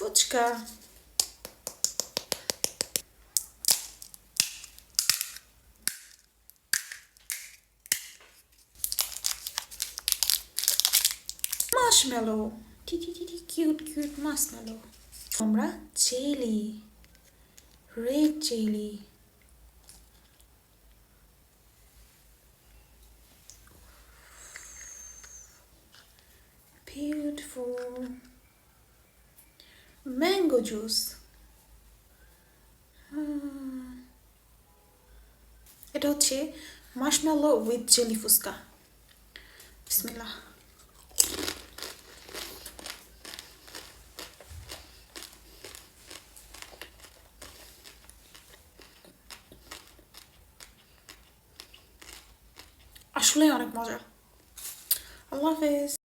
Fuchka. Marshmallow, cute cute marshmallow. আমরা chilli, red chilli, beautiful mango juice. এটা হচ্ছে Marshmallow with chilli fuchka. বিসমিল্লাহ। আসলে অনেক মজা। আল্লাহ হাফেজ।